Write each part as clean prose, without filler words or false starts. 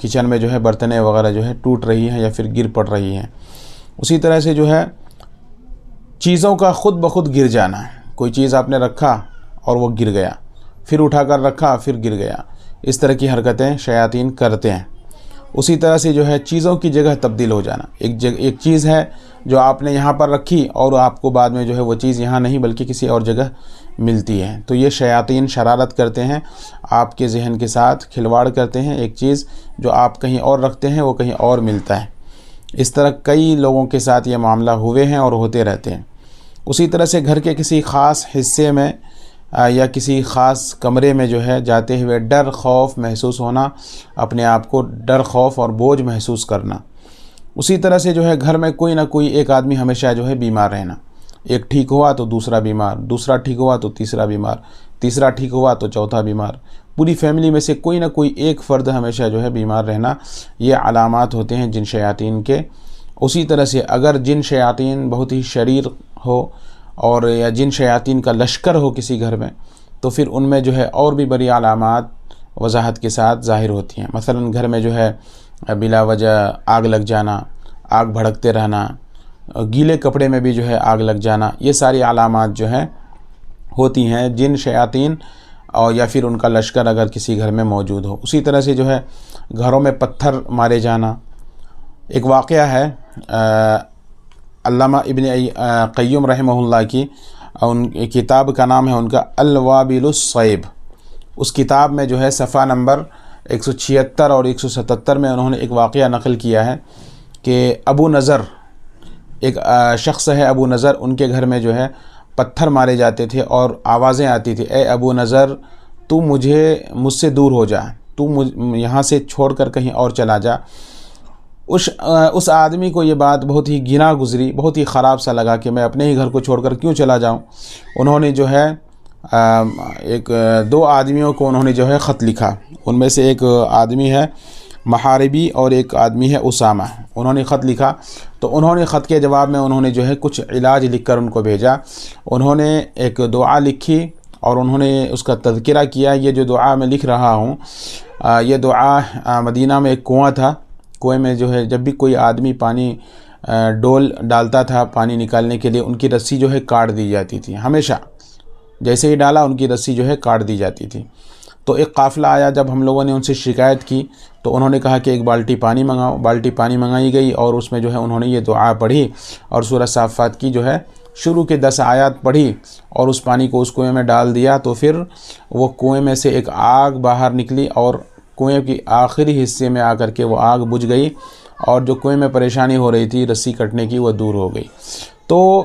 Kitchen میں جو ہے برتنیں وغیرہ جو ہے ٹوٹ رہی ہیں یا پھر گر پڑ رہی ہیں۔ اسی طرح سے جو ہے چیزوں کا خود بخود گر جانا، کوئی چیز آپ نے رکھا اور وہ گر گیا، پھر اٹھا کر رکھا پھر گر گیا، اس طرح کی حرکتیں شیاطین کرتے ہیں۔ اسی طرح سے جو ہے چیزوں کی جگہ تبدیل ہو جانا، ایک چیز ہے جو آپ نے یہاں پر رکھی اور آپ کو بعد میں جو ہے وہ چیز یہاں نہیں بلکہ کسی اور جگہ ملتی ہے، تو یہ شیاطین شرارت کرتے ہیں، آپ کے ذہن کے ساتھ کھلواڑ کرتے ہیں، ایک چیز جو آپ کہیں اور رکھتے ہیں وہ کہیں اور ملتا ہے۔ اس طرح کئی لوگوں کے ساتھ یہ معاملہ ہوئے ہیں اور ہوتے رہتے ہیں۔ اسی طرح سے گھر کے کسی خاص حصے میں یا کسی خاص کمرے میں جو ہے جاتے ہوئے ڈر خوف محسوس ہونا، اپنے آپ کو ڈر خوف اور بوجھ محسوس کرنا۔ اسی طرح سے جو ہے گھر میں کوئی نہ کوئی ایک آدمی ہمیشہ جو ہے بیمار رہنا، ایک ٹھیک ہوا تو دوسرا بیمار، دوسرا ٹھیک ہوا تو تیسرا بیمار، تیسرا ٹھیک ہوا تو چوتھا بیمار، پوری فیملی میں سے کوئی نہ کوئی ایک فرد ہمیشہ جو ہے بیمار رہنا، یہ علامات ہوتے ہیں جن شیاطین کے۔ اسی طرح سے اگر جن شیاطین بہت ہی شریر ہو اور یا جن شیاطین کا لشکر ہو کسی گھر میں، تو پھر ان میں جو ہے اور بھی بڑی علامات وضاحت کے ساتھ ظاہر ہوتی ہیں۔ مثلا گھر میں جو ہے بلا وجہ آگ لگ جانا، آگ بھڑکتے رہنا، گیلے کپڑے میں بھی جو ہے آگ لگ جانا، یہ ساری علامات جو ہے ہوتی ہیں جن شیاطین اور یا پھر ان کا لشکر اگر کسی گھر میں موجود ہو۔ اسی طرح سے جو ہے گھروں میں پتھر مارے جانا۔ ایک واقعہ ہے علامہ ابن قیم رحمہ اللہ کی، ان کتاب کا نام ہے ان کا الوابل الصیب۔ اس کتاب میں جو ہے صفحہ نمبر 176 اور 177 میں انہوں نے ایک واقعہ نقل کیا ہے کہ ابو نضر، ایک شخص ہے ابو نضر، ان کے گھر میں جو ہے پتھر مارے جاتے تھے اور آوازیں آتی تھی، اے ابو نضر تو مجھ سے دور ہو جا، تو یہاں سے چھوڑ کر کہیں اور چلا جا۔ اس آدمی کو یہ بات بہت ہی گناہ گزری، بہت ہی خراب سا لگا کہ میں اپنے ہی گھر کو چھوڑ کر کیوں چلا جاؤں۔ انہوں نے جو ہے دو آدمیوں کو انہوں نے جو ہے خط لکھا، ان میں سے ایک آدمی ہے محاربی اور ایک آدمی ہے اسامہ۔ انہوں نے خط لکھا تو انہوں نے خط کے جواب میں انہوں نے جو ہے کچھ علاج لکھ کر ان کو بھیجا۔ انہوں نے ایک دعا لکھی اور انہوں نے اس کا تذکرہ کیا، یہ جو دعا میں لکھ رہا ہوں یہ دعا مدینہ میں ایک کنواں تھا، کنویں میں جو ہے جب بھی کوئی آدمی پانی ڈول ڈالتا تھا پانی نکالنے کے لیے، ان کی رسی جو ہے کاٹ دی جاتی تھی، ہمیشہ جیسے ہی ڈالا ان کی رسی جو ہے کاٹ دی جاتی تھی۔ تو ایک قافلہ آیا، جب ہم لوگوں نے ان سے شکایت کی تو انہوں نے کہا کہ ایک بالٹی پانی منگاؤ، بالٹی پانی منگائی گئی اور اس میں جو ہے انہوں نے یہ دعا پڑھی اور سورہ صافات کی جو ہے شروع کے 10 آیات پڑھی اور اس پانی کو اس کنویں میں ڈال دیا، تو پھر وہ کنویں میں سے ایک آگ باہر نکلی اور کنویں کی آخری حصے میں آ کر کے وہ آگ بجھ گئی اور جو کنویں میں پریشانی ہو رہی تھی رسی کٹنے کی وہ دور ہو گئی۔ تو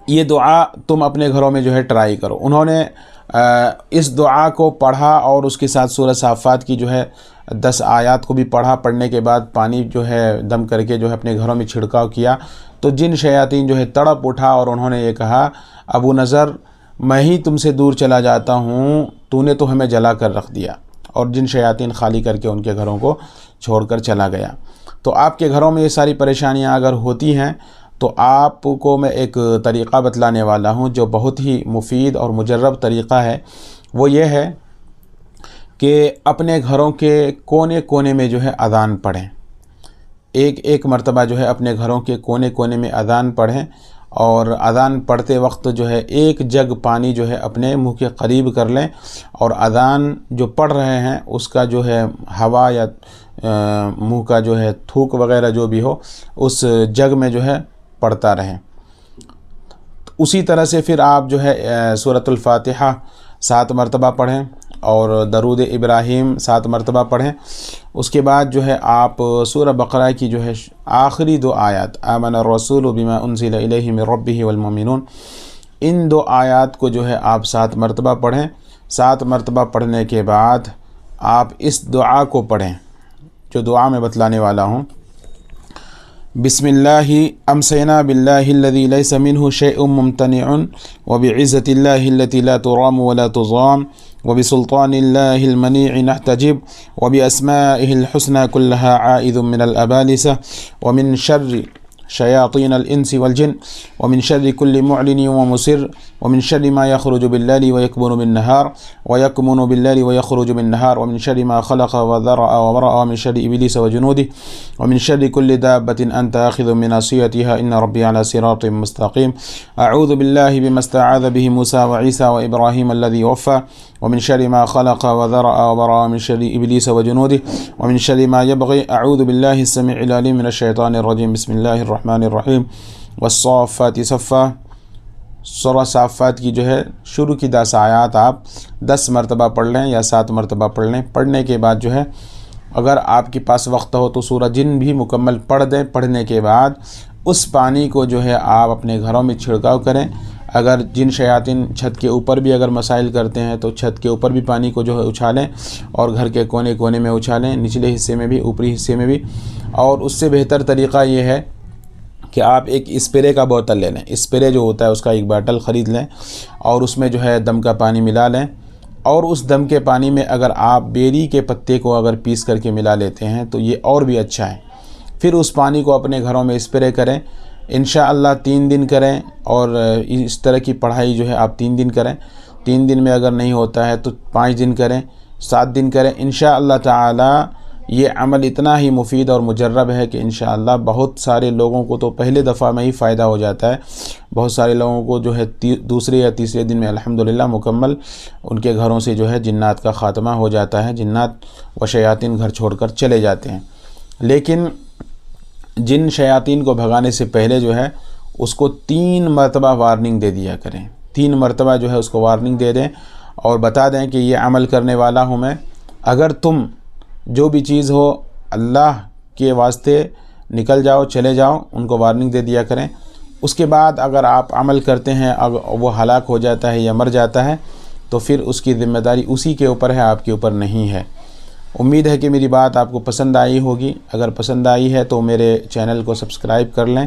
یہ دعا تم اپنے گھروں میں جو ہے ٹرائی کرو۔ انہوں نے اس دعا کو پڑھا اور اس کے ساتھ سورہ صافات کی جو ہے 10 آیات کو بھی پڑھا، پڑھنے کے بعد پانی جو ہے دم کر کے جو ہے اپنے گھروں میں چھڑکاؤ کیا تو جن شیاطین جو ہے تڑپ اٹھا اور انہوں نے یہ کہا ابو نضر میں ہی تم سے دور چلا جاتا ہوں، تو نے تو ہمیں جلا کر رکھ دیا، اور جن شیاطین خالی کر کے ان کے گھروں کو چھوڑ کر چلا گیا۔ تو آپ کے گھروں میں یہ ساری پریشانیاں اگر ہوتی ہیں تو آپ کو میں ایک طریقہ بتلانے والا ہوں جو بہت ہی مفید اور مجرب طریقہ ہے۔ وہ یہ ہے کہ اپنے گھروں کے کونے کونے میں جو ہے اذان پڑھیں، ایک مرتبہ جو ہے اپنے گھروں کے کونے کونے میں اذان پڑھیں، اور اذان پڑھتے وقت جو ہے ایک جگ پانی جو ہے اپنے منہ کے قریب کر لیں اور اذان جو پڑھ رہے ہیں اس کا جو ہے ہوا یا منہ کا جو ہے تھوک وغیرہ جو بھی ہو اس جگ میں جو ہے پڑھتا رہیں۔ اسی طرح سے پھر آپ جو ہے سورۃ الفاتحہ 7 مرتبہ پڑھیں اور درود ابراہیم 7 مرتبہ پڑھیں۔ اس کے بعد جو ہے آپ سورہ بقرہ کی جو ہے آخری 2 آیات آمن الرسول بما انزل الیہ من ربہ والمؤمنون، ان 2 آیات کو جو ہے آپ 7 مرتبہ پڑھیں۔ 7 مرتبہ پڑھنے کے بعد آپ اس دعا کو پڑھیں جو دعا میں بتلانے والا ہوں۔ بسم اللہ امسینا باللہ الذی لیس منہ شیء ممتنع وبعزت اللہ التي لا ترام ولا تضام وبسلطان اللہ المنیع نحتجب وباسمائه الحسنى كلها عائذ من الابالسة ومن شر شیاطین الانس والجن ومن شر كل معلن ومسر ومن شر ما يخرج بالليل ويكمن بالنهار ويكمن بالليل ويخرج بالنهار ومن شر ما خلق وذرأ وبرأ ومن شر إبليس وجنوده ومن شر كل دابة أنت آخذ بناصيتها إن ربي على صراط مستقيم. أعوذ بالله بما استعاذ به موسى وعيسى وإبراهيم الذي وفى ومن شر ما خلق وذرأ وبرأ ومن شر إبليس وجنوده ومن شر ما يبغي. أعوذ بالله السميع العليم من الشيطان الرجيم. بسم الله الرحمن الرحيم. والصافات صفا. سورہ صافات کی جو ہے شروع کی 10 آیات آپ 10 مرتبہ پڑھ لیں یا 7 مرتبہ پڑھ لیں. پڑھنے کے بعد جو ہے اگر آپ کے پاس وقت ہو تو سورہ جن بھی مکمل پڑھ دیں. پڑھنے کے بعد اس پانی کو جو ہے آپ اپنے گھروں میں چھڑکاؤ کریں. اگر جن شیاطین چھت کے اوپر بھی اگر مسائل کرتے ہیں تو چھت کے اوپر بھی پانی کو جو ہے اچھالیں اور گھر کے کونے کونے میں اچھالیں، نچلے حصے میں بھی اوپری حصے میں بھی. اور اس سے بہتر طریقہ یہ ہے کہ آپ ایک اسپرے کا بوتل لے لیں. اسپرے جو ہوتا ہے اس کا ایک باٹل خرید لیں اور اس میں جو ہے دم کا پانی ملا لیں. اور اس دم کے پانی میں اگر آپ بیری کے پتے کو اگر پیس کر کے ملا لیتے ہیں تو یہ اور بھی اچھا ہے. پھر اس پانی کو اپنے گھروں میں اسپرے کریں. انشاءاللہ 3 دن کریں اور اس طرح کی پڑھائی جو ہے آپ 3 دن کریں. 3 دن میں اگر نہیں ہوتا ہے تو 5 دن کریں، 7 دن کریں. انشاءاللہ تعالی یہ عمل اتنا ہی مفید اور مجرب ہے کہ انشاءاللہ بہت سارے لوگوں کو تو پہلے دفعہ میں ہی فائدہ ہو جاتا ہے. بہت سارے لوگوں کو جو ہے دوسرے یا تیسرے دن میں الحمدللہ مکمل ان کے گھروں سے جو ہے جنات کا خاتمہ ہو جاتا ہے. جنات و شیاطین گھر چھوڑ کر چلے جاتے ہیں. لیکن جن شیاطین کو بھگانے سے پہلے جو ہے اس کو 3 مرتبہ وارننگ دے دیا کریں. 3 مرتبہ جو ہے اس کو وارننگ دے دیں اور بتا دیں کہ یہ عمل کرنے والا ہوں میں. اگر تم جو بھی چیز ہو اللہ کے واسطے نکل جاؤ، چلے جاؤ، ان کو وارننگ دے دیا کریں. اس کے بعد اگر آپ عمل کرتے ہیں وہ ہلاک ہو جاتا ہے یا مر جاتا ہے تو پھر اس کی ذمہ داری اسی کے اوپر ہے، آپ کے اوپر نہیں ہے. امید ہے کہ میری بات آپ کو پسند آئی ہوگی. اگر پسند آئی ہے تو میرے چینل کو سبسکرائب کر لیں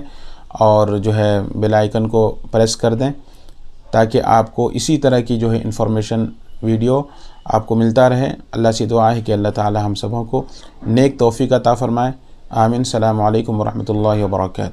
اور جو ہے بیل آئیکن کو پریس کر دیں تاکہ آپ کو اسی طرح کی جو ہے انفارمیشن ویڈیو آپ کو ملتا رہے. اللہ سے دعا ہے کہ اللہ تعالی ہم سبوں کو نیک توفیق عطا فرمائے. آمین. السلام علیکم ورحمۃ اللہ وبرکاتہ.